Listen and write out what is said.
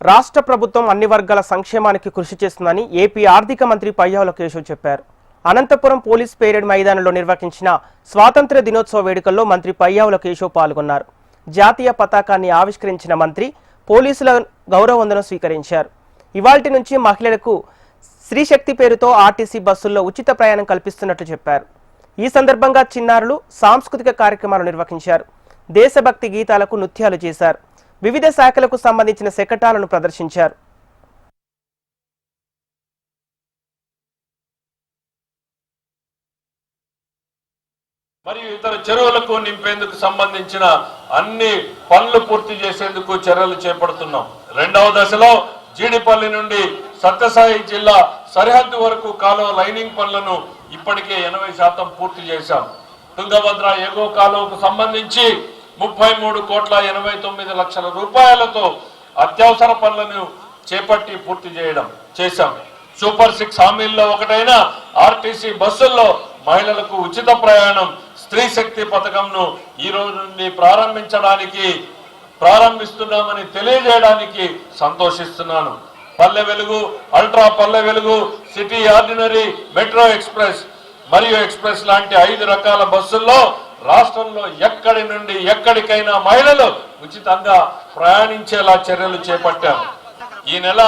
రాష్ట్ర ప్రభుత్వం అన్ని వర్గాల సంక్షేమానికి కృషి చేస్తుందని ఏపీ ఆర్థిక మంత్రి పయ్యావుల కేశవ్ చెప్పారు. అనంతపురం పోలీస్ పెరేడ్ మైదానంలో నిర్వహించిన స్వాతంత్ర్య దినోత్సవ వేడుకల్లో మంత్రి పయ్యావుల కేశవ్ పాల్గొన్నారు. జాతీయ పతాకాన్ని ఆవిష్కరించిన మంత్రి పోలీసుల గౌరవ వందనం స్వీకరించారు. ఇవాల్టి నుంచి మహిళలకు శ్రీశక్తి పేరుతో ఆర్టీసీ బస్సుల్లో ఉచిత ప్రయాణం కల్పిస్తున్నట్లు చెప్పారు. ఈ సందర్భంగా చిన్నారులు సాంస్కృతిక కార్యక్రమాలు నిర్వహించారు. దేశభక్తి గీతాలకు నృత్యాలు చేశారు. వివిధ శాఖలకు సంబంధించిన శకటాలను ప్రదర్శించారు. మరియు ఇతర చెరువులకు నింపేందుకు సంబంధించిన అన్ని పనులు పూర్తి చేసేందుకు చర్యలు చేపడుతున్నాం. రెండవ దశలో జీడిపల్లి నుండి సత్యసాయి జిల్లా సరిహద్దు వరకు కాలువ లైనింగ్ పనులను ఇప్పటికే 80% పూర్తి చేశాం. తుంగభద్ర ఎగువ కాలువకు సంబంధించి 33,89,00,000 రూపాయలతో అత్యవసర పనులను చేపట్టి పూర్తి చేశాం. సూపర్ 6 హామీల్లో ఒకటైన ఆర్టీసీ బస్సుల్లో మహిళలకు ఉచిత ప్రయాణం స్త్రీ శక్తి పథకంను ఈ రోజు నుండి ప్రారంభిస్తున్నామని తెలియజేయడానికి సంతోషిస్తున్నాను. Palle Velugu, ultra Palle Velugu, city ordinary, metro express మరియు ఎక్స్ప్రెస్ లాంటి 5 రకాల బస్సుల్లో రాష్ట్రంలో ఎక్కడి నుండి ఎక్కడికైనా మహిళలు ఉచితంగా ప్రయాణించేలా చర్యలు చేపట్టాం. ఈ నెల